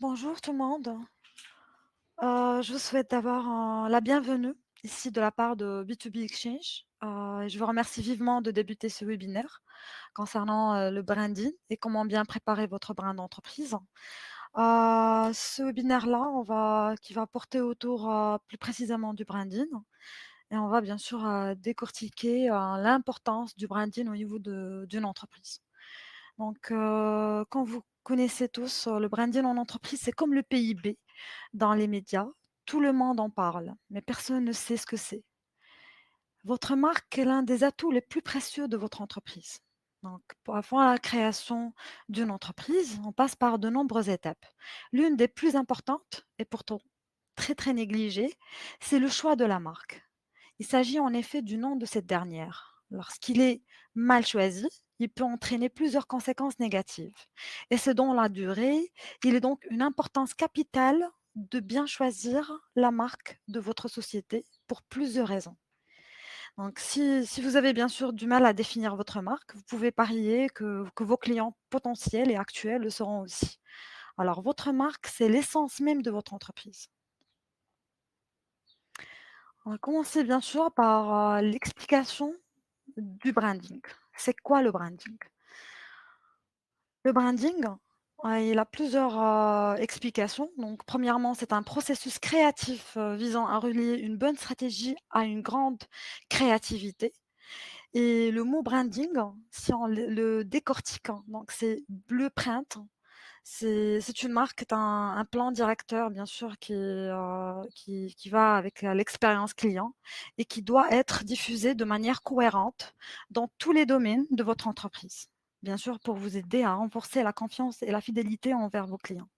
Bonjour tout le monde. Je vous souhaite d'abord, la bienvenue ici de la part de B2B Exchange, et je vous remercie vivement de débuter ce webinaire concernant, le branding et comment bien préparer votre brand d'entreprise. Ce webinaire-là, qui va porter autour, plus précisément du branding et on va bien sûr, décortiquer, l'importance du branding au niveau d'une entreprise. Donc, comme vous connaissez tous, le branding en entreprise, c'est comme le PIB dans les médias. Tout le monde en parle, mais personne ne sait ce que c'est. Votre marque est l'un des atouts les plus précieux de votre entreprise. Donc, avant la création d'une entreprise, on passe par de nombreuses étapes. L'une des plus importantes, et pourtant très très négligée, c'est le choix de la marque. Il s'agit en effet du nom de cette dernière. Lorsqu'il est mal choisi, il peut entraîner plusieurs conséquences négatives. Et c'est dans la durée, il est donc une importance capitale de bien choisir la marque de votre société pour plusieurs raisons. Donc si vous avez bien sûr du mal à définir votre marque, vous pouvez parier que vos clients potentiels et actuels le seront aussi. Alors votre marque, c'est l'essence même de votre entreprise. On va commencer bien sûr par, l'explication du branding. C'est quoi le branding? Le branding, il a plusieurs, explications. Donc premièrement, c'est un processus créatif, visant à relier une bonne stratégie à une grande créativité et le mot branding, si on le décortique, donc c'est blueprint. C'est une marque, c'est un plan directeur bien sûr qui va avec, l'expérience client et qui doit être diffusé de manière cohérente dans tous les domaines de votre entreprise. Bien sûr pour vous aider à renforcer la confiance et la fidélité envers vos clients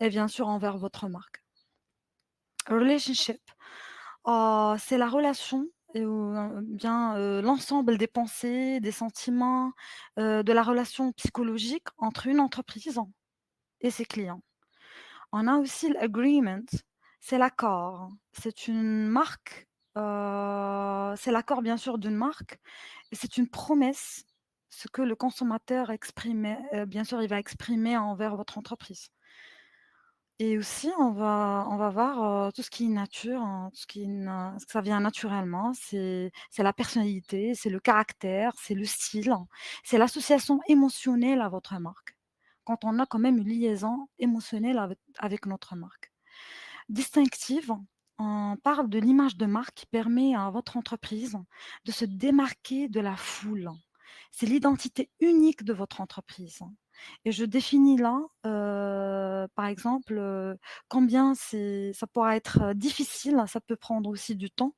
et bien sûr envers votre marque. Relationship, c'est la relation l'ensemble des pensées, des sentiments, de la relation psychologique entre une entreprise et ses clients. On a aussi l'agreement, c'est l'accord. C'est l'accord bien sûr d'une marque et c'est une promesse, ce que le consommateur bien sûr, il va exprimer envers votre entreprise. Et aussi on va voir, tout ce qui est nature, hein, tout ce qui est na ça vient naturellement, c'est la personnalité, c'est le caractère, c'est le style, c'est l'association émotionnelle à votre marque. Quand on a quand même une liaison émotionnelle avec notre marque. Distinctive, on parle de l'image de marque qui permet à votre entreprise de se démarquer de la foule. C'est l'identité unique de votre entreprise et je définis là, par exemple, combien ça pourra être, difficile, ça peut prendre aussi du temps,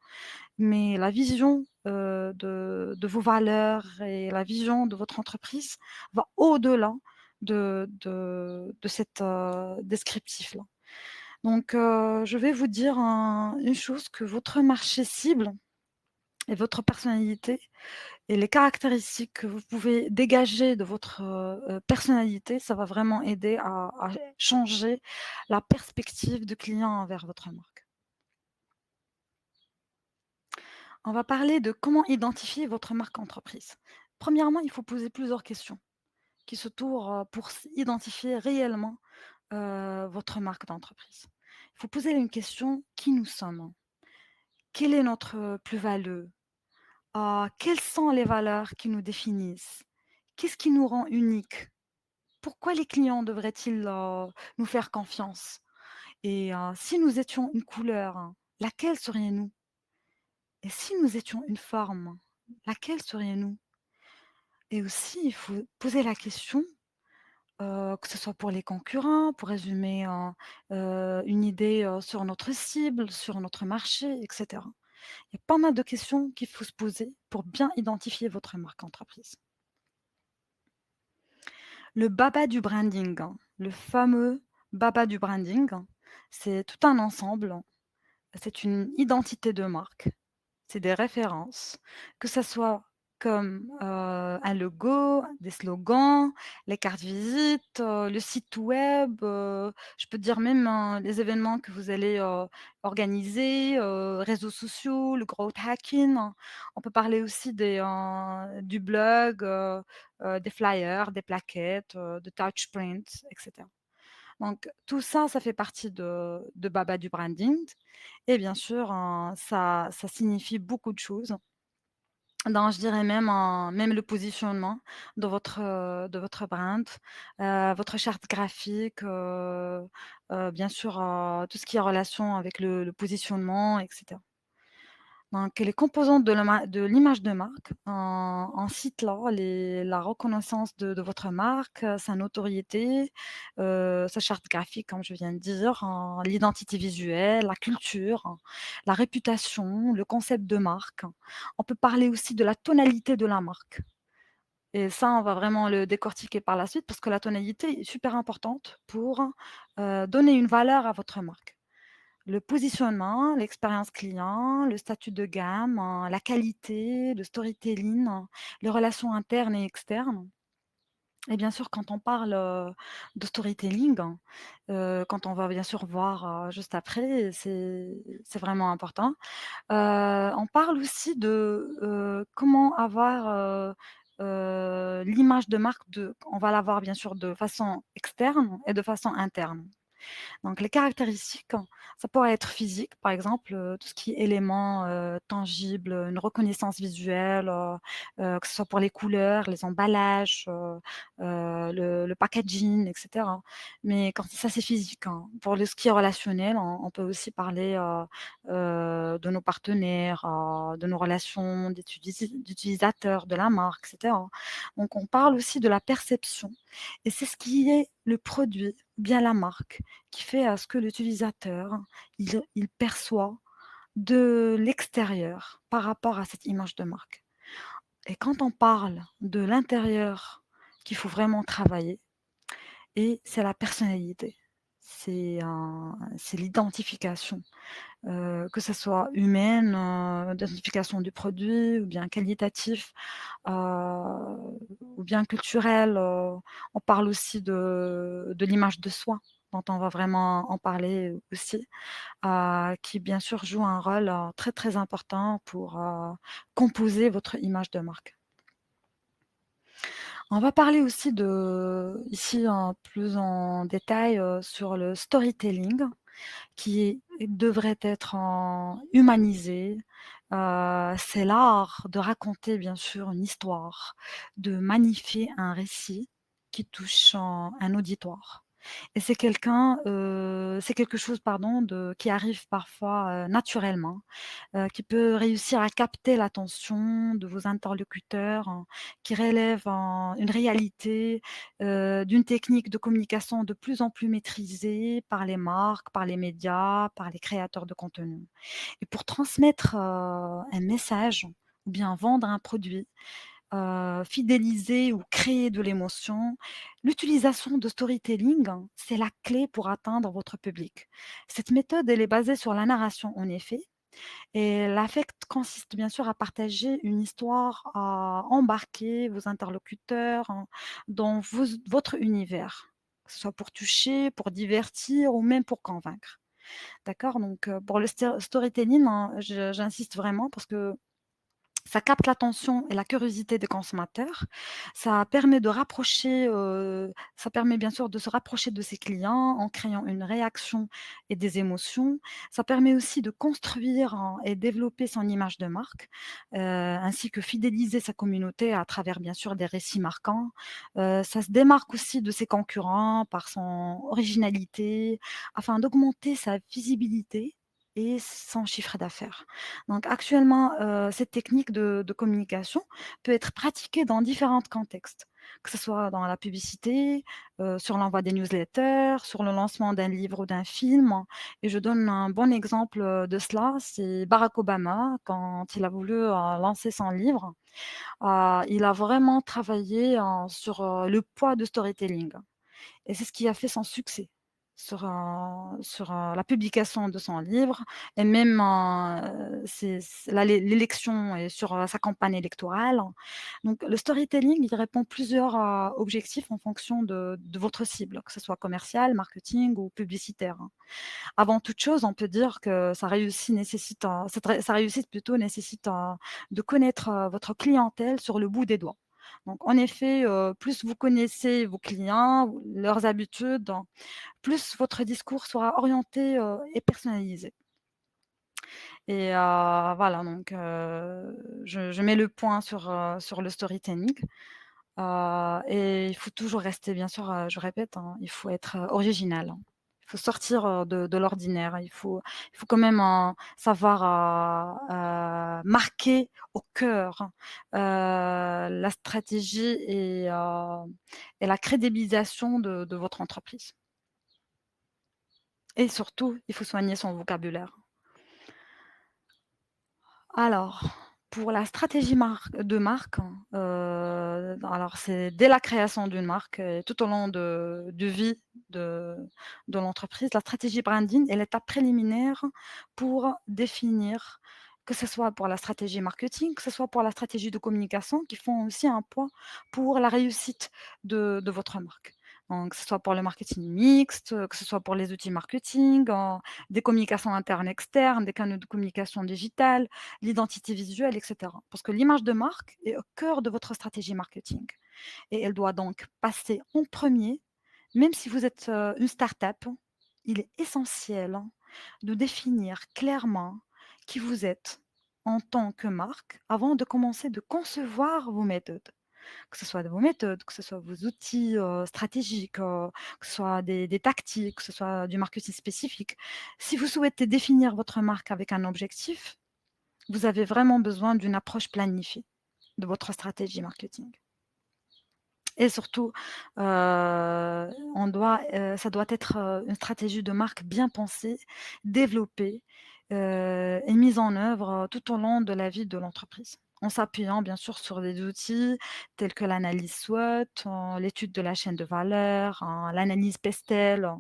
mais la vision, de vos valeurs et la vision de votre entreprise va au-delà de cet, descriptif-là. Donc, je vais vous dire une chose, que votre marché cible et votre personnalité et les caractéristiques que vous pouvez dégager de votre, personnalité, ça va vraiment aider à changer la perspective du client envers votre marque. On va parler de comment identifier votre marque entreprise. Premièrement, il faut poser plusieurs questions qui se tournent, pour identifier réellement, votre marque d'entreprise. Il faut poser une question: «Qui nous sommes?» Quelle est notre plus-value? Quelles sont les valeurs qui nous définissent? Qu'est-ce qui nous rend uniques? Pourquoi les clients devraient-ils, nous faire confiance? Et si nous étions une couleur, laquelle serions-nous? Et si nous étions une forme, laquelle serions-nous? Et aussi, il faut poser la question, que ce soit pour les concurrents, pour résumer, une idée, sur notre cible, sur notre marché et cetera. Il y a pas mal de questions qu'il faut se poser pour bien identifier votre marque entreprise. Le baba du branding, hein, le fameux baba du branding, c'est tout un ensemble, c'est une identité de marque, c'est des références, que ça soit comme, un logo, des slogans, les cartes visites, le site web, je peux dire même, les événements que vous allez, organiser, réseaux sociaux, le growth hacking. On peut parler aussi du blog, des flyers, des plaquettes, de touchprints et cetera. Donc tout ça, ça fait partie de Baba du branding et bien sûr, ça signifie beaucoup de choses. Donc je dirais même, même le positionnement de votre brand, votre charte graphique, bien sûr, tout ce qui est relation avec le positionnement et cetera. Donc les composantes de l'image de marque, on cite là la reconnaissance de votre marque, sa notoriété, sa charte graphique comme je viens de dire, l'identité visuelle, la culture, la réputation, le concept de marque. On peut parler aussi de la tonalité de la marque et ça, on va vraiment le décortiquer par la suite parce que la tonalité est super importante pour, donner une valeur à votre marque. Le positionnement, l'expérience client, le statut de gamme, la qualité, le storytelling, les relations internes et externes et bien sûr quand on parle, de storytelling, quand on va bien sûr voir, juste après, c'est vraiment important. On parle aussi de, comment avoir, l'image de marque on va l'avoir bien sûr de façon externe et de façon interne. Donc les caractéristiques, ça pourrait être physique, par exemple, tout ce qui est éléments, tangibles, une reconnaissance visuelle, que ce soit pour les couleurs, les emballages, le packaging et cetera. Mais quand ça, c'est physique, hein. Pour ce qui est relationnel, on peut aussi parler, de nos partenaires, de nos relations d'utilisateurs de la marque et cetera. Donc on parle aussi de la perception et c'est ce qui est le produit, ou bien la marque qui fait à ce que l'utilisateur, il perçoit de l'extérieur par rapport à cette image de marque. Et quand on parle de l'intérieur qu'il faut vraiment travailler et c'est la personnalité. C'est l'identification, que ça soit humaine, identification du produit ou bien qualitatif, ou bien culturel, on parle aussi de l'image de soi, dont on va vraiment en parler aussi, qui bien sûr joue un rôle, très, très important pour, composer votre image de marque. On va parler aussi ici, plus en détail, sur le storytelling devrait être humanisé. C'est l'art de raconter bien sûr une histoire, de magnifier un récit qui touche un auditoire. Et c'est quelque chose pardon qui arrive parfois, naturellement qui peut réussir à capter l'attention de vos interlocuteurs, qui relève une réalité, d'une technique de communication de plus en plus maîtrisée par les marques, par les médias, par les créateurs de contenu. Et pour transmettre, un message ou bien vendre un produit, fidéliser ou créer de l'émotion, l'utilisation de storytelling, c'est la clé pour atteindre votre public. Cette méthode, elle est basée sur la narration en effet, et l'affect consiste bien sûr à partager une histoire, à embarquer vos interlocuteurs dans votre univers, que ce soit pour toucher, pour divertir ou même pour convaincre. D'accord? Donc, pour le storytelling, hein, j'insiste vraiment parce que ça capte l'attention et la curiosité des consommateurs. Ça permet bien sûr de se rapprocher de ses clients en créant une réaction et des émotions. Ça permet aussi de construire et développer son image de marque, ainsi que fidéliser sa communauté à travers bien sûr des récits marquants. Ça se démarque aussi de ses concurrents par son originalité afin d'augmenter sa visibilité et son chiffre d'affaires. Donc actuellement, cette technique de communication peut être pratiquée dans différents contextes, que ce soit dans la publicité, sur l'envoi des newsletters, sur le lancement d'un livre ou d'un film et je donne un bon exemple, de cela, c'est Barack Obama quand il a voulu, lancer son livre, il a vraiment travaillé, sur, le poids du storytelling. Et c'est ce qui a fait son succès sur la publication de son livre et même, c'est l'élection et sur, sa campagne électorale. Donc le storytelling, il répond plusieurs, objectifs en fonction de votre cible, que ce soit commercial, marketing ou publicitaire, hein. Avant toute chose, on peut dire que sa réussite plutôt nécessite, de connaître, votre clientèle sur le bout des doigts. Donc en effet, plus vous connaissez vos clients, leurs habitudes, plus votre discours sera orienté, et personnalisé. Et voilà donc je mets le point sur le storytelling, et il faut toujours rester bien sûr, je répète, hein, il faut être, original, hein. Il faut sortir, de l'ordinaire. Il faut quand même, savoir, marquer au cœur, la stratégie et la crédibilisation de votre entreprise. Et surtout, il faut soigner son vocabulaire. Alors, pour la stratégie marque, alors c'est dès la création d'une marque et tout au long de vie de de l'entreprise, la stratégie branding est l'étape préliminaire pour définir, que ce soit pour la stratégie marketing, que ce soit pour la stratégie de communication, qui font aussi un poids pour la réussite de votre marque. Donc que ce soit pour le marketing mixte, que ce soit pour les outils marketing, des communications internes, externes, des canaux de communication digitale, l'identité visuelle, et cetera. Parce que l'image de marque est au cœur de votre stratégie marketing et elle doit donc passer en premier, même si vous êtes, une start-up, il est essentiel, de définir clairement qui vous êtes en tant que marque avant de commencer de concevoir vos méthodes. Que ce soit de vos méthodes, que ce soit vos outils, stratégiques, que ce soit des tactiques, que ce soit du marketing spécifique. Si vous souhaitez définir votre marque avec un objectif, vous avez vraiment besoin d'une approche planifiée de votre stratégie marketing et surtout, ça doit être, une stratégie de marque bien pensée, développée, et mise en œuvre, tout au long de la vie de l'entreprise. En s'appuyant bien sûr sur des outils tels que l'analyse SWOT, l'étude de la chaîne de valeur, l'analyse PESTEL,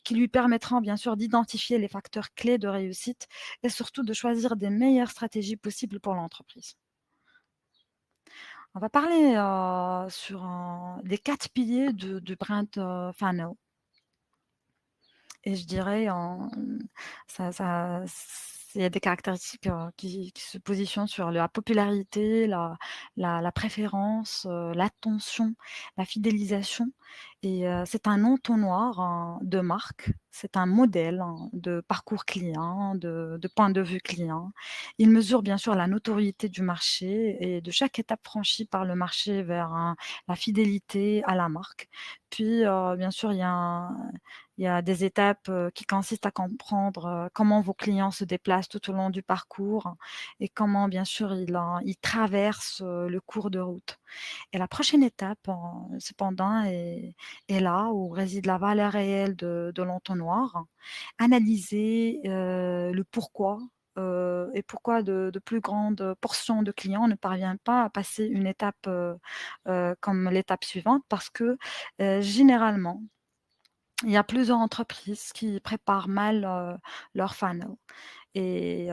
qui lui permettront bien sûr d'identifier les facteurs clés de réussite et surtout de choisir des meilleures stratégies possibles pour l'entreprise. On va parler, sur les 4 piliers du brand, funnel et je dirais ça il y a des caractéristiques, qui se positionnent sur la popularité, la préférence, l'attention, la fidélisation et c'est un entonnoir, de marque, c'est un modèle, de parcours client, de point de vue client. Il mesure bien sûr la notoriété du marché et de chaque étape franchie par le marché vers la fidélité à la marque. Puis, bien sûr, il y a des étapes, qui consistent à comprendre, comment vos clients se déplacent tout au long du parcours et comment bien sûr ils traversent, le cours de route. Et la prochaine étape, cependant est là où réside la valeur réelle de l'entonnoir. Analyser, le pourquoi, et pourquoi de plus grandes portions de clients ne parviennent pas à passer une étape, comme l'étape suivante parce que, généralement, il y a plusieurs entreprises qui préparent mal, leur funnel et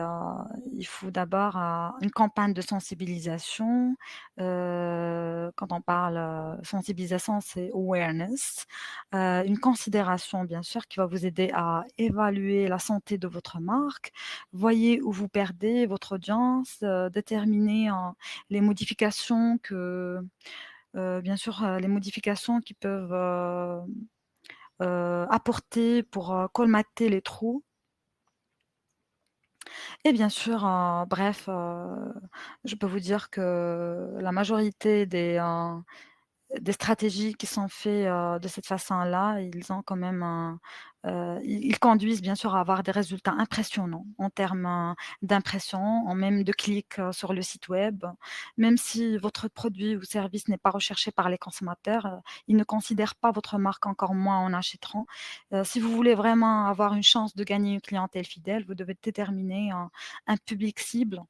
il faut d'abord, une campagne de sensibilisation. Quand on parle, sensibilisation, c'est awareness. Une considération bien sûr qui va vous aider à évaluer la santé de votre marque. Voyez où vous perdez votre audience, déterminez, les modifications bien sûr, les modifications qui peuvent, apporter pour, colmater les trous et bien sûr, bref, je peux vous dire que la majorité des stratégies qui sont faits, de cette façon-là, ils ont quand même ils conduisent bien sûr à avoir des résultats impressionnants en termes, d'impressions, en même de clics, sur le site web. Même si votre produit ou service n'est pas recherché par les consommateurs, ils ne considèrent pas votre marque, encore moins en achèteront. Si vous voulez vraiment avoir une chance de gagner une clientèle fidèle, vous devez déterminer un public cible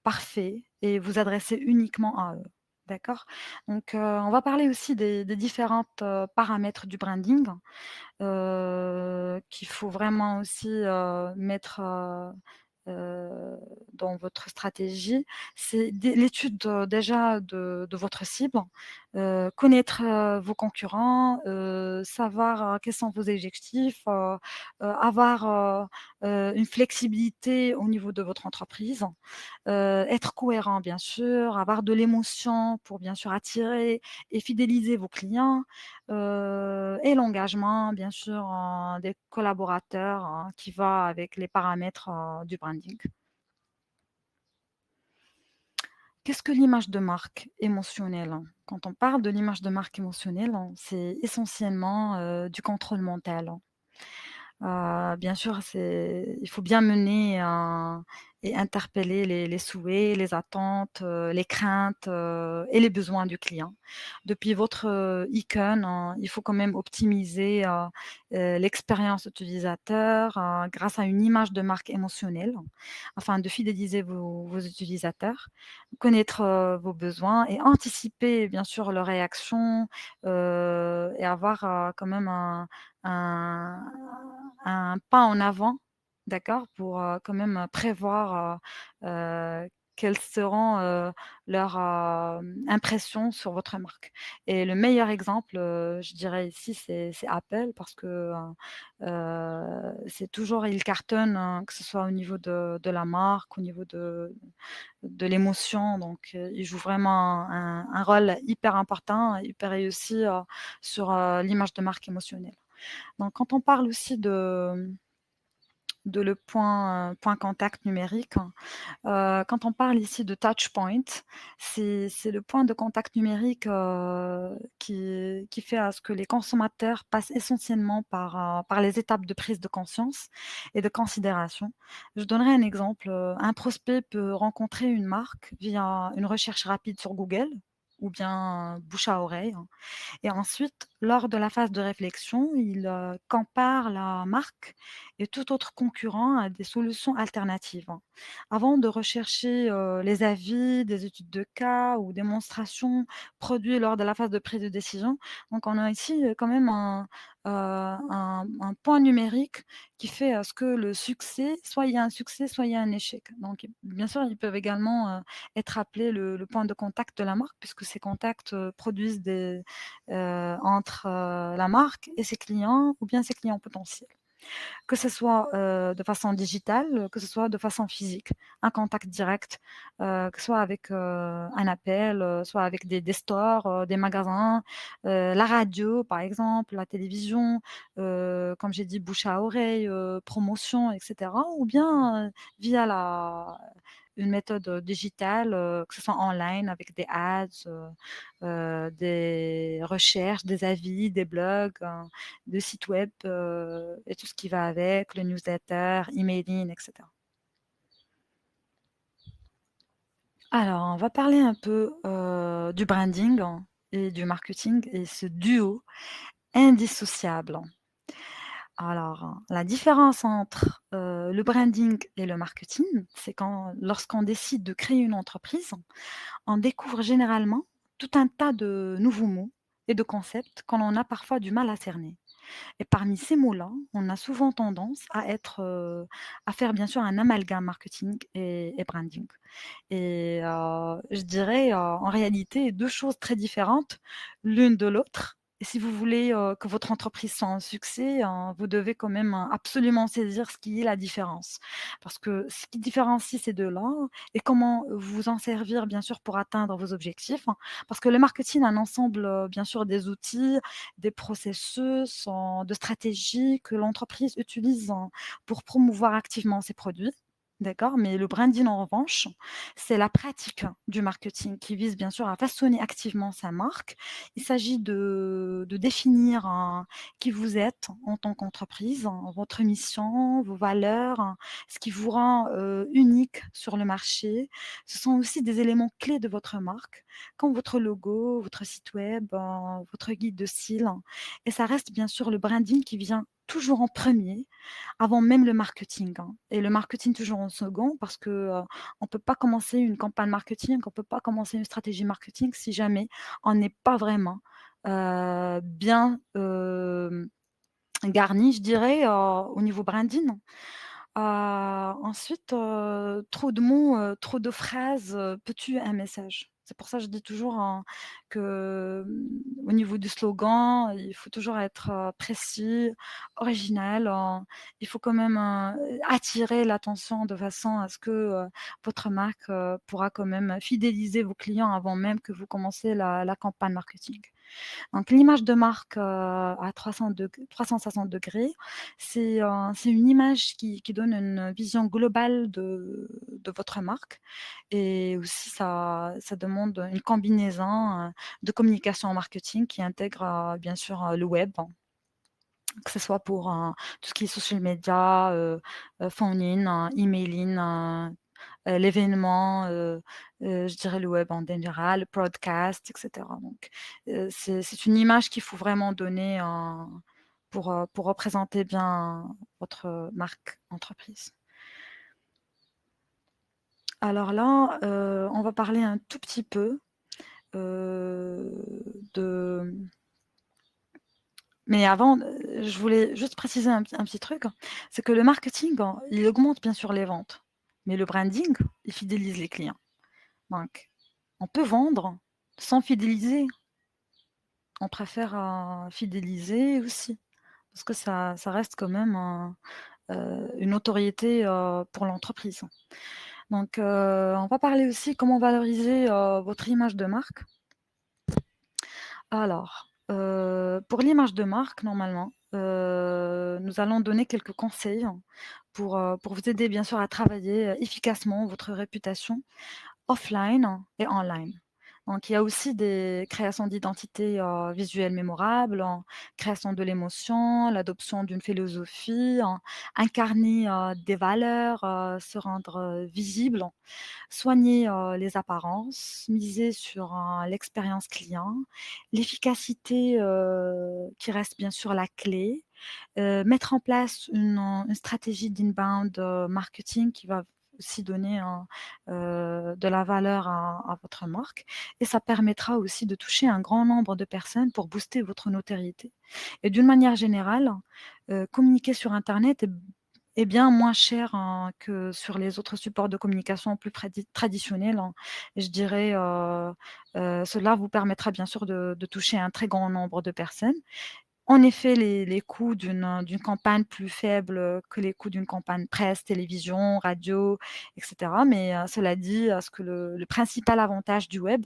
parfait et vous adresser uniquement à eux. D'accord? Donc, on va parler aussi des différentes, paramètres du branding, qu'il faut vraiment aussi, mettre, heu, dans votre stratégie, c'est l'étude, déjà de votre cible, connaître, vos concurrents, savoir, quels sont vos objectifs, avoir, une flexibilité au niveau de votre entreprise. Être cohérent bien sûr, avoir de l'émotion pour bien sûr attirer et fidéliser vos clients, et l'engagement bien sûr, des collaborateurs, qui va avec les paramètres, du branding. Qu'est-ce que l'image de marque émotionnelle? Quand on parle de l'image de marque émotionnelle, c'est essentiellement, du contrôle mental. Bien sûr, il faut bien mener et interpeller les souhaits, les attentes, les craintes, et les besoins du client. Depuis votre, icône, il faut quand même optimiser, l'expérience utilisateur, grâce à une image de marque émotionnelle, afin de fidéliser vos utilisateurs, connaître, vos besoins et anticiper bien sûr leurs réactions, et avoir, quand même un un pas en avant, d'accord? Pour, quand même, prévoir, quelles seront, leurs, impressions sur votre marque. Et le meilleur exemple, je dirais ici, c'est Apple parce que, c'est toujours il cartonne, que ce soit au niveau de la marque, au niveau de l'émotion, donc il joue vraiment un rôle hyper important, hyper réussi, sur, l'image de marque émotionnelle. Donc quand on parle aussi de le point contact numérique, quand on parle ici de touch point, c'est le point de contact numérique, qui fait à ce que les consommateurs passent essentiellement par les étapes de prise de conscience et de considération. Je donnerai un exemple, un prospect peut rencontrer une marque via une recherche rapide sur Google ou bien bouche à oreille. Et ensuite, lors de la phase de réflexion, il, compare la marque et tout autre concurrent à des solutions alternatives, avant de rechercher, les avis, des études de cas ou démonstrations produits lors de la phase de prise de décision. Donc on a ici, quand même un point numérique qui fait à ce que le succès, soit il y a un succès, soit il y a un échec. Donc bien sûr, ils peuvent également, être appelés le point de contact de la marque puisque ces contacts, produisent entre, la marque et ses clients ou bien ses clients potentiels. Que ce soit, de façon digitale, que ce soit de façon physique, un contact direct, que ce soit avec, un appel, soit avec des stores, des magasins, la radio par exemple, la télévision, comme j'ai dit bouche à oreille, promotion et cetera ou bien, via une méthode, digitale, que ce soit en ligne avec des ads, des recherches, des avis, des blogs, des sites web, et tout ce qui va avec, le newsletter, emailing et cetera. Alors, on va parler un peu, du branding et du marketing et ce duo indissociable. Alors, la différence entre, le branding et le marketing, c'est lorsqu'on décide de créer une entreprise, on découvre généralement tout un tas de nouveaux mots et de concepts qu'on en a parfois du mal à cerner. Et parmi ces mots-là, on a souvent tendance à faire bien sûr un amalgame marketing et branding. Et je dirais, en réalité 2 choses très différentes l'une de l'autre. Et si vous voulez, que votre entreprise soit un succès, vous devez quand même, absolument saisir ce qui est la différence. Parce que ce qui différencie ces 2-là et comment vous en servir bien sûr pour atteindre vos objectifs. Parce que le marketing, un ensemble, bien sûr des outils, des processus, de stratégies que l'entreprise utilise, pour promouvoir activement ses produits. D'accord? Mais le branding en revanche, c'est la pratique du marketing qui vise bien sûr à façonner activement sa marque. Il s'agit de définir, qui vous êtes en tant qu'entreprise, votre mission, vos valeurs, ce qui vous rend, unique sur le marché. Ce sont aussi des éléments clés de votre marque, comme votre logo, votre site web, votre guide de style et ça reste bien sûr le branding qui vient toujours en premier avant même le marketing, et le marketing toujours en second parce que, on peut pas commencer une campagne marketing, on peut pas commencer une stratégie marketing si jamais on n'est pas vraiment, bien, garni, je dirais, au niveau branding. Ensuite, trop de mots, trop de phrases, peut tuer un message. C'est pour ça que je dis toujours, hein, que, au niveau du slogan, il faut toujours être, précis, original, il faut quand même, attirer l'attention de façon à ce que, votre marque, pourra quand même fidéliser vos clients avant même que vous commencez la campagne marketing. Donc l'image de marque, à 360°, c'est une image qui donne une vision globale de votre marque et aussi ça demande une combinaison, de communication marketing qui intègre, bien sûr, le web, que ce soit pour, tout ce qui est social media, phone in, emailing, l'événement, je dirais le web en général, podcast et cetera. Donc, c'est une image qu'il faut vraiment donner, pour représenter bien votre marque entreprise. Alors là, on va parler un tout petit peu, heu, de mais avant, je voulais juste préciser un petit truc, c'est que le marketing, il augmente bien sûr les ventes, mais le branding, il fidélise les clients. Donc on peut vendre sans fidéliser. On préfère, fidéliser aussi, parce que ça reste quand même une autorité, pour l'entreprise. Donc on va parler aussi comment valoriser, votre image de marque. Alors, pour l'image de marque, normalement, nous allons donner quelques conseils pour vous aider bien sûr à travailler, efficacement votre réputation offline et online. Donc il y a aussi des créations d'identités, visuelles mémorables, en création de l'émotion, l'adoption d'une philosophie, incarner, des valeurs, se rendre, visible, soigner, les apparences, miser sur, l'expérience client, l'efficacité, qui reste bien sûr la clé, mettre en place une stratégie d'inbound, marketing qui va aussi donner de la valeur à votre marque et ça permettra aussi de toucher un grand nombre de personnes pour booster votre notoriété et d'une manière générale, communiquer sur internet est bien moins cher, que sur les autres supports de communication plus traditionnels, hein. Je dirais, cela vous permettra bien sûr de toucher un très grand nombre de personnes. En effet, les coûts d'une campagne plus faibles, que les coûts d'une campagne presse, télévision, radio et cetera. Mais, cela dit, ce que le principal avantage du web,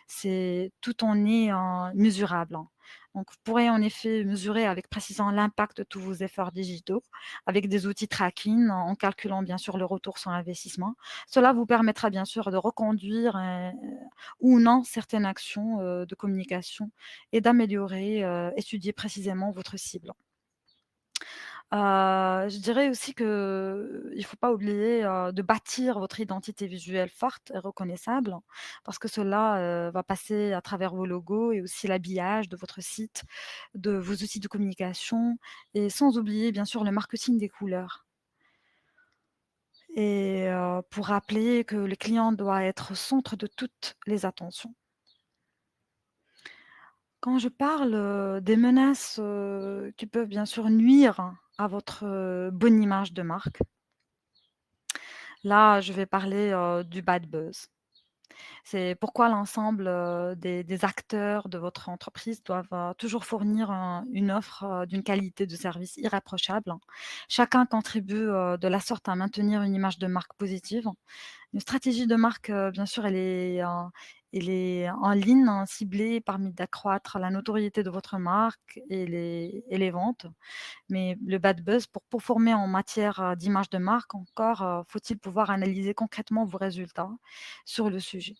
c'est tout en est, mesurable, hein. Donc vous pourrez en effet mesurer avec précision l'impact de tous vos efforts digitaux, avec des outils tracking, en calculant bien sûr le retour sur investissement. Cela vous permettra bien sûr de reconduire, ou non certaines actions, de communication et d'améliorer, étudier précisément votre cible. Je dirais aussi qu'il ne faut pas oublier, de bâtir votre identité visuelle forte et reconnaissable, parce que cela, va passer à travers vos logos et aussi l'habillage de votre site, de vos outils de communication et sans oublier bien sûr le marketing des couleurs et pour rappeler que le client doit être au centre de toutes les attentions. Quand je parle, des menaces, qui peuvent bien sûr nuire à votre, bonne image de marque, là, je vais parler, du bad buzz. C'est pourquoi l'ensemble, des acteurs de votre entreprise doivent, toujours fournir une offre, d'une qualité de service irréprochable. Chacun contribue, de la sorte à maintenir une image de marque positive. Une stratégie de marque, bien sûr, elle est en ligne, hein, ciblée, permet d'accroître la notoriété de votre marque et les ventes. Mais le bad buzz, pour performer en matière, d'image de marque encore, faut-il pouvoir analyser concrètement vos résultats sur le sujet.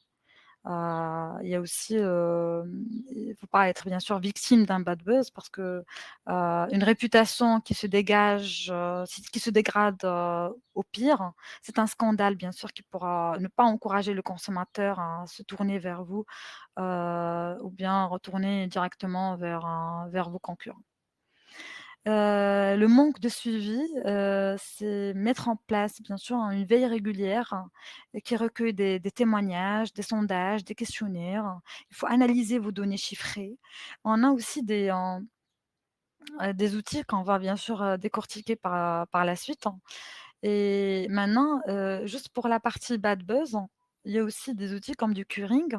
Il y a aussi, il faut pas être bien sûr victime d'un bad buzz parce que, une réputation qui se dégage, qui se dégrade, au pire, c'est un scandale bien sûr qui pourra ne pas encourager le consommateur à se tourner vers vous, ou bien retourner directement vers vos concurrents. Le manque de suivi, c'est mettre en place bien sûr une veille régulière qui recueille des témoignages, des sondages, des questionnaires. Il faut analyser vos données chiffrées. On a aussi des outils qu'on va bien sûr, décortiquer par la suite, hein. Et maintenant, juste pour la partie bad buzz, il y a aussi des outils comme du curing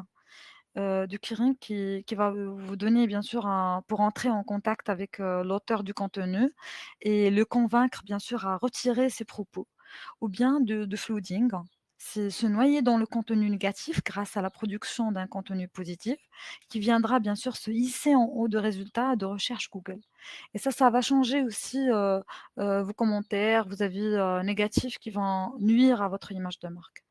qui va vous donner bien sûr un pour entrer en contact avec, l'auteur du contenu et le convaincre bien sûr à retirer ses propos. Ou bien de flooding, c'est se noyer dans le contenu négatif grâce à la production d'un contenu positif qui viendra bien sûr se hisser en haut de résultats de recherche Google. Et ça va changer aussi, vos commentaires, vos avis, négatifs qui vont nuire à votre image de marque.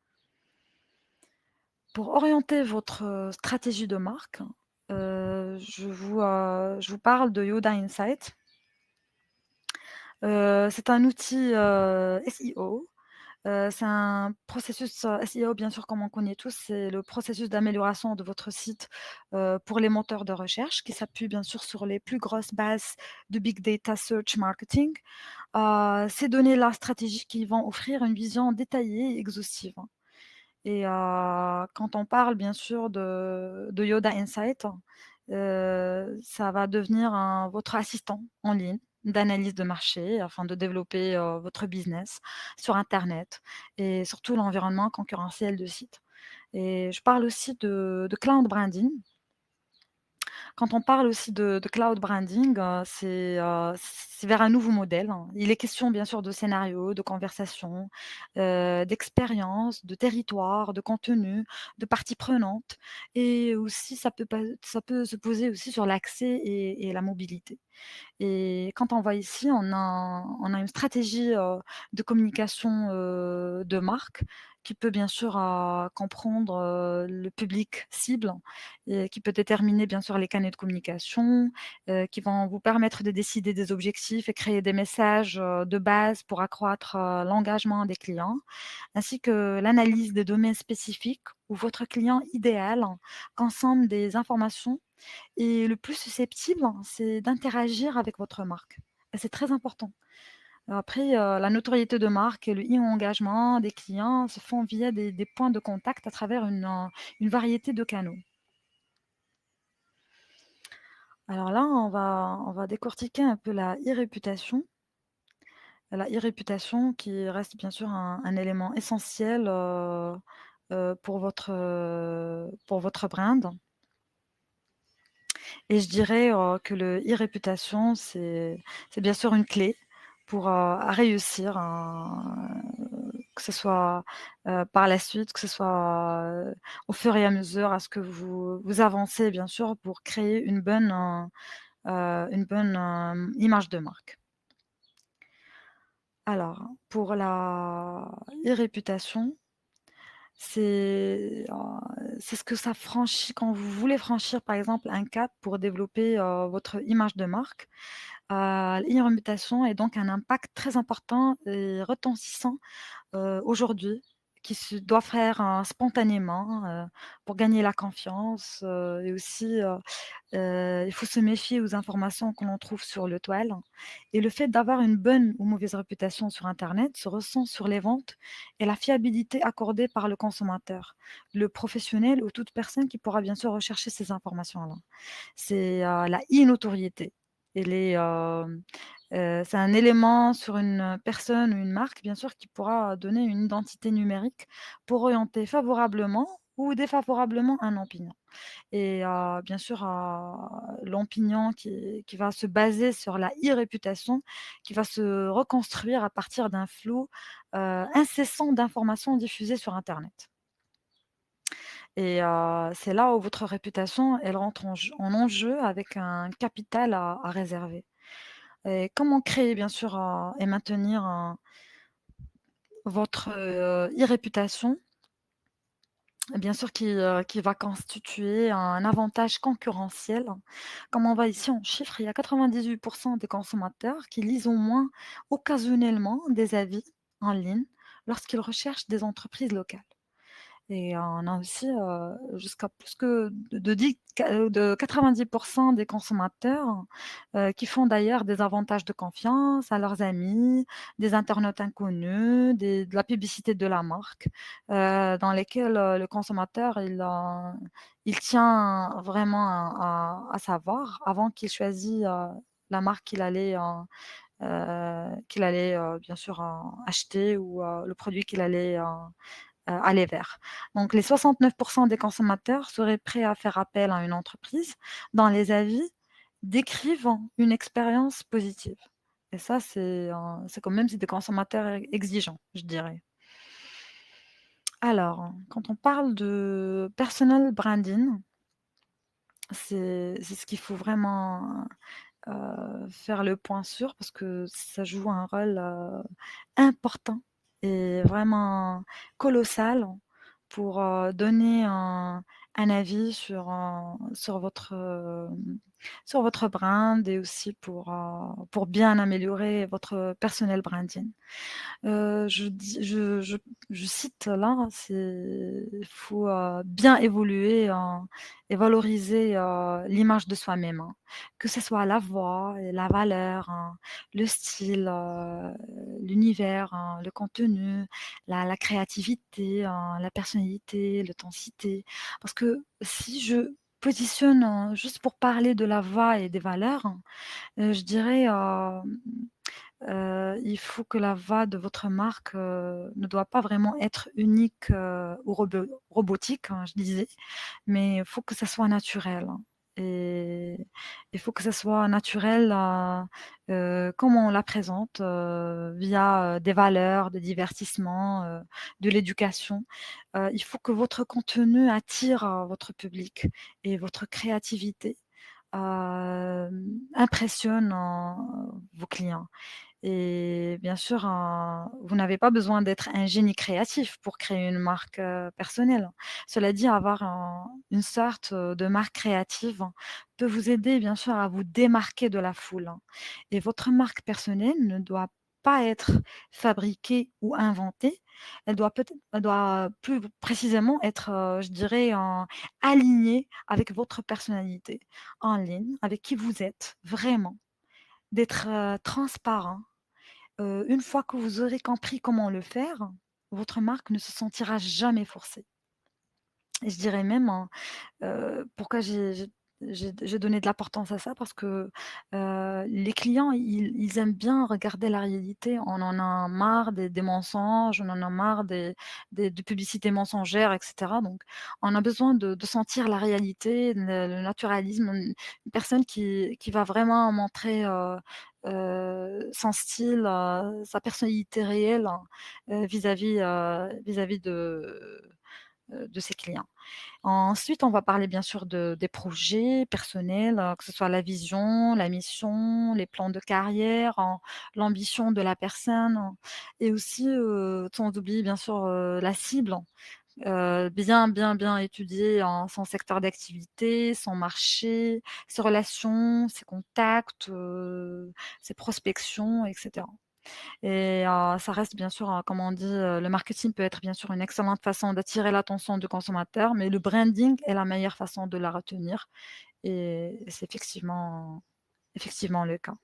Pour orienter votre, stratégie de marque, je vous parle de Yoda Insight. C'est un outil, SEO. C'est un processus, SEO bien sûr comme on connaît tous, c'est le processus d'amélioration de votre site, pour les moteurs de recherche qui s'appuie bien sûr sur les plus grosses bases de big data search marketing. Ces données-là stratégiques qui vont offrir une vision détaillée et exhaustive. Et quand on parle bien sûr de Yoda Insight, ça va devenir votre assistant en ligne d'analyse de marché afin de développer, votre business sur internet et surtout l'environnement concurrentiel de site. Et je parle aussi de cloud branding. Quand on parle aussi de cloud branding, c'est vers un nouveau modèle, hein. Il est question bien sûr de scénarios, de conversations, d'expériences, de territoires, de contenu, de parties prenantes et aussi ça peut se poser aussi sur l'accès et la mobilité. Et quand on voit ici, on a une stratégie, de communication, de marque qui peut bien sûr, comprendre, le public cible et qui peut déterminer bien sûr les canaux de communication, qui vont vous permettre de décider des objectifs et créer des messages, de base pour accroître, l'engagement des clients, ainsi que l'analyse des domaines spécifiques où votre client idéal consomme des informations et le plus susceptible, c'est d'interagir avec votre marque et c'est très important. Après, la notoriété de marque et le e-engagement des clients se font via des points de contact à travers une variété de canaux. Alors là, on va décortiquer un peu la e-réputation. La e-réputation qui reste bien sûr un élément essentiel, pour votre brand. Et je dirais, que le e-réputation, c'est bien sûr une clé pour, à réussir, que ce soit, par la suite, que ce soit, au fur et à mesure à ce que vous avancez bien sûr pour créer une bonne image de marque. Alors, pour la e-réputation, c'est, c'est ce que ça franchit quand vous voulez franchir par exemple un cap pour développer, votre image de marque. L'e-réputation est donc un impact très important et retentissant, aujourd'hui, qui se doit faire, spontanément, pour gagner la confiance, et aussi, il faut se méfier aux informations que l'on trouve sur le toile et le fait d'avoir une bonne ou mauvaise réputation sur internet se ressent sur les ventes et la fiabilité accordée par le consommateur, le professionnel ou toute personne qui pourra bien sûr rechercher ces informations-là. C'est, la e-notoriété. Elle est, c'est un élément sur une personne ou une marque bien sûr qui pourra donner une identité numérique pour orienter favorablement ou défavorablement un opinion. Et bien sûr, l'opinion qui va se baser sur la e-réputation, qui va se reconstruire à partir d'un flot, incessant d'informations diffusées sur internet. Et c'est là où votre réputation, elle rentre en enjeu avec un capital à réserver. Et comment créer bien sûr, et maintenir votre, e-réputation? Bien sûr qui va constituer un avantage concurrentiel. Comme on voit ici en chiffres, il y a 98 des consommateurs qui lisent au moins occasionnellement des avis en ligne lorsqu'ils recherchent des entreprises locales. Et on a aussi, jusqu'à plus que de 90 des consommateurs, qui font d'ailleurs des avantages de confiance à leurs amis, des internautes inconnus, de la publicité de la marque, dans lesquels, le consommateur il tient vraiment à savoir avant qu'il choisit, la marque qu'il allait, qu'il allait, bien sûr, acheter ou le produit qu'il allait, aller vers. Donc les 69 des consommateurs seraient prêts à faire appel à une entreprise dont les avis décrivent une expérience positive et ça, c'est quand même c'est des consommateurs exigeants, je dirais. Alors, quand on parle de personal branding, c'est ce qu'il faut vraiment, faire le point sur parce que ça joue un rôle, important et vraiment colossal pour, donner un avis sur votre brand et aussi pour bien améliorer votre personal branding. Je dis je cite là, c'est il faut, bien évoluer, et valoriser, l'image de soi-même, hein. Que ce soit la voix et la valeur, hein, le style, l'univers, hein, le contenu, la créativité, hein, la personnalité, l'authenticité. Parce que si je positionne, juste pour parler de la voix et des valeurs, je dirais, il faut que la voix de votre marque, ne doit pas vraiment être unique, ou robotique, hein, je disais, mais il faut que ça soit naturel, hein et il faut que ça soit naturel, comme on la présente, via, des valeurs, de divertissement, de l'éducation. Il faut que votre contenu attire, votre public et votre créativité, impressionne, vos clients. Et bien sûr, vous n'avez pas besoin d'être un génie créatif pour créer une marque, personnelle. Cela dit, avoir une sorte, de marque créative peut vous aider bien sûr à vous démarquer de la foule, hein. Et votre marque personnelle ne doit pas être fabriquée ou inventée. Elle doit plus précisément être, je dirais, alignée avec votre personnalité en ligne, avec qui vous êtes vraiment, d'être, transparent. Une fois que vous aurez compris comment le faire, votre marque ne se sentira jamais forcée et je dirais même, hein, pourquoi j'ai donné de l'importance à ça parce que, les clients, ils aiment bien regarder la réalité. On en a marre des mensonges, on en a marre des publicités mensongères et cetera, donc on a besoin de sentir la réalité, le naturalisme, une personne qui va vraiment montrer, son style, sa personnalité réelle, hein, vis-à-vis de ses clients. Ensuite, on va parler bien sûr des projets personnels, que ce soit la vision, la mission, les plans de carrière, l'ambition de la personne et aussi, sans oublier bien sûr, la cible, bien étudier son secteur d'activité, son marché, ses relations, ses contacts, ses prospections et cetera. Et ça reste bien sûr, comme on dit, le marketing peut être bien sûr une excellente façon d'attirer l'attention du consommateur, mais le branding est la meilleure façon de la retenir et c'est effectivement le cas.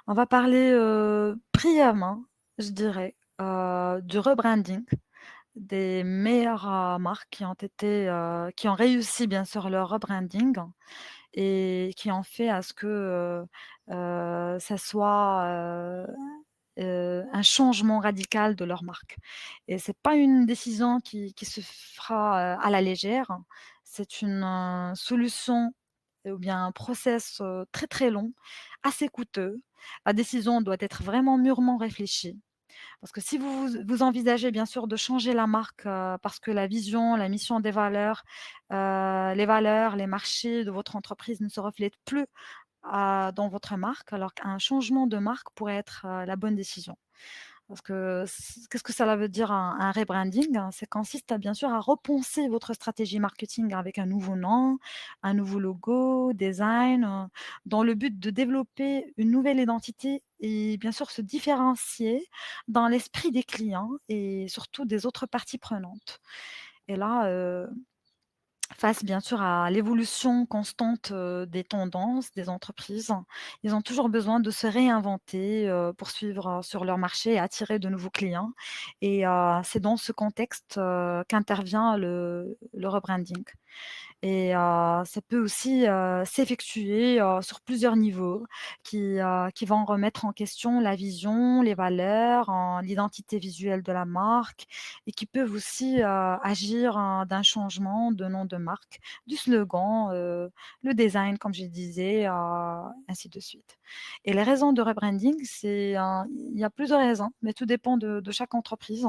On va parler, brièvement, je dirais, du rebranding, des meilleures, marques qui ont réussi bien sûr leur rebranding et qui ont fait à ce que, ça soit, un changement radical de leur marque et c'est pas une décision qui se fera, à la légère. C'est une, solution ou bien un process, très, très long, assez coûteux. La décision doit être vraiment mûrement réfléchie parce que si vous envisagez bien sûr de changer la marque, parce que la vision, la mission des valeurs, les marchés de votre entreprise ne se reflètent plus, dans votre marque, alors qu'un changement de marque pourrait être, la bonne décision. Parce que qu'est-ce que cela veut dire un rebranding, hein? Ça consiste à bien sûr à repenser votre stratégie marketing avec un nouveau nom, un nouveau logo, design, dans le but de développer une nouvelle identité et bien sûr se différencier dans l'esprit des clients et surtout des autres parties prenantes. Et là, face bien sûr à l'évolution constante, des tendances des entreprises, ils ont toujours besoin de se réinventer, pour suivre, sur leur marché et attirer de nouveaux clients et c'est dans ce contexte, qu'intervient le rebranding et ça peut aussi, s'effectuer, sur plusieurs niveaux qui vont remettre en question la vision, les valeurs, l'identité visuelle de la marque et qui peuvent aussi, agir, d'un changement de nom de marque, du slogan, le design comme je disais, ainsi de suite. Et les raisons de rebranding, il y a plusieurs raisons, mais tout dépend de chaque entreprise.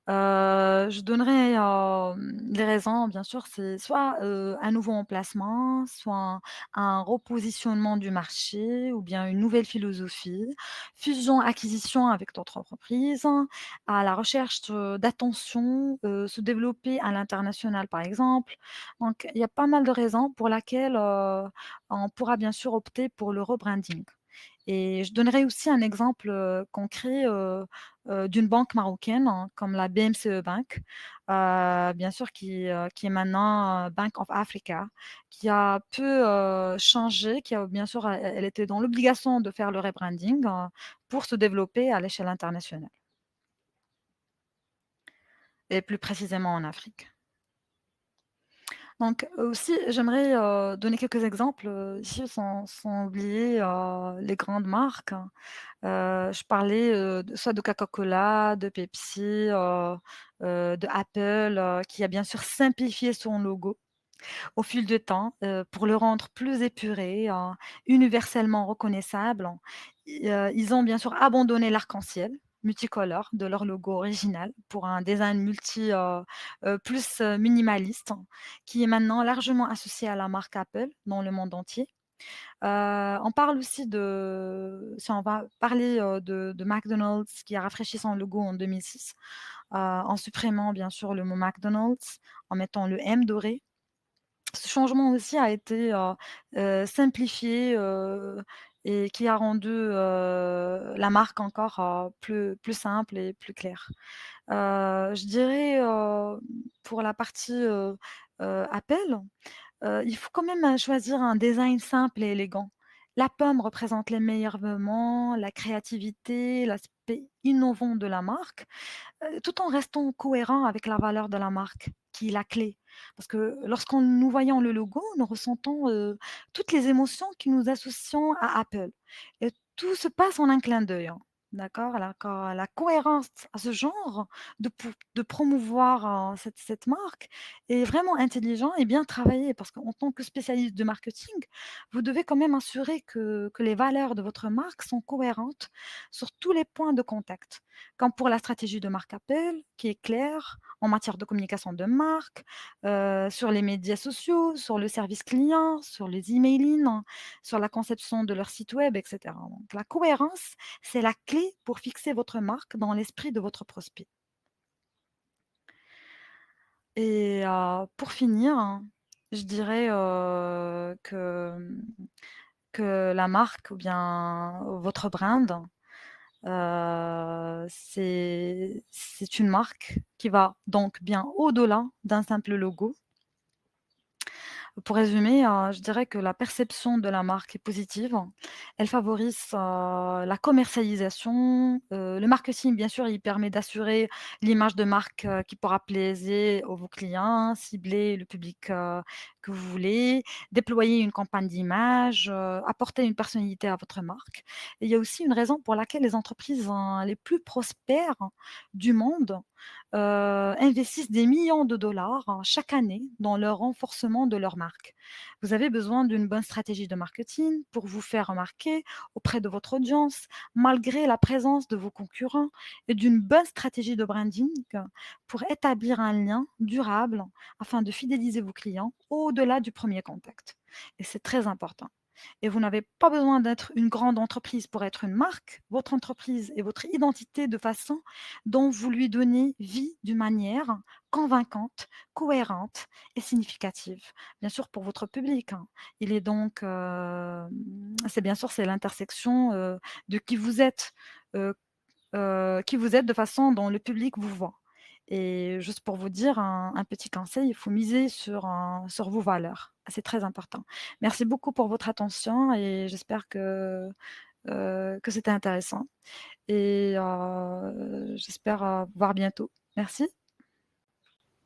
Je donnerais, les raisons, bien sûr, c'est soit, un nouveau emplacement, soit un repositionnement du marché ou bien une nouvelle philosophie, fusion-acquisition avec d'autres entreprises, à la recherche, d'attention, se développer à l'international, par exemple. Donc il y a pas mal de raisons pour laquelle, on pourra bien sûr opter pour le rebranding. Et je donnerai aussi un exemple, concret, d'une banque marocaine, hein, comme la BMCE Bank, bien sûr qui est maintenant, Bank of Africa, qui a peu, changé, qui a bien sûr, elle était dans l'obligation de faire le rebranding, pour se développer à l'échelle internationale et plus précisément en Afrique. Donc aussi, j'aimerais, donner quelques exemples, ici sans oublier, les grandes marques. Je parlais, soit de Coca-Cola, de Pepsi, de Apple, qui a bien sûr simplifié son logo au fil du temps, pour le rendre plus épuré, universellement reconnaissable. Ils ont bien sûr abandonné l'arc-en-ciel multicolore de leur logo original pour un design plus, minimaliste, qui est maintenant largement associé à la marque Apple dans le monde entier. On parle aussi si on va parler, de McDonald's qui a rafraîchi son logo en 2006, en supprimant bien sûr le mot McDonald's, en mettant le M doré. Ce changement aussi a été, simplifié, et qui a rendu, la marque encore, plus simple et plus claire. Je dirais, pour la partie, Apple, il faut quand même, choisir un design simple et élégant. La pomme représente l'émerveillement, la créativité, l'aspect innovant de la marque, tout en restant cohérent avec la valeur de la marque, qui est la clé. Parce que lorsqu'on nous voyons le logo, nous ressentons, toutes les émotions qui nous associons à Apple et tout se passe en un clin d'œil, hein. D'accord? La cohérence à ce genre de promouvoir, cette marque est vraiment intelligent et bien travaillé parce qu'en tant que spécialiste de marketing, vous devez quand même assurer que les valeurs de votre marque sont cohérentes sur tous les points de contact. Comme pour la stratégie de marque Apple, qui est claire en matière de communication de marque, sur les médias sociaux, sur le service client, sur les emailing, sur la conception de leur site web, et cetera. Donc la cohérence, c'est la clé pour fixer votre marque dans l'esprit de votre prospect. Et pour finir, hein, je dirais, que la marque ou bien votre brand, c'est une marque qui va donc bien au-delà d'un simple logo. Pour résumer, je dirais que la perception de la marque est positive. Elle favorise, la commercialisation, le marketing bien sûr, il permet d'assurer l'image de marque, qui pourra plaiser à vos clients, cibler le public, que vous voulez, déployer une campagne d'image, apporter une personnalité à votre marque. Et il y a aussi une raison pour laquelle les entreprises, les plus prospères du monde, investissent des millions de dollars, chaque année dans le renforcement de leur marque. Vous avez besoin d'une bonne stratégie de marketing pour vous faire remarquer auprès de votre audience, malgré la présence de vos concurrents, et d'une bonne stratégie de branding pour établir un lien durable afin de fidéliser vos clients au-delà du premier contact. Et c'est très important. Et vous n'avez pas besoin d'être une grande entreprise pour être une marque. Votre entreprise est votre identité de façon dont vous lui donnez vie d'une manière convaincante, cohérente et significative. Bien sûr pour votre public, hein. Il est donc, c'est bien sûr, c'est l'intersection, de heu qui vous êtes de façon dont le public vous voit. Et juste pour vous dire un petit conseil, il faut miser sur vos valeurs. C'est très important. Merci beaucoup pour votre attention et j'espère que c'était intéressant et j'espère, vous voir bientôt. Merci.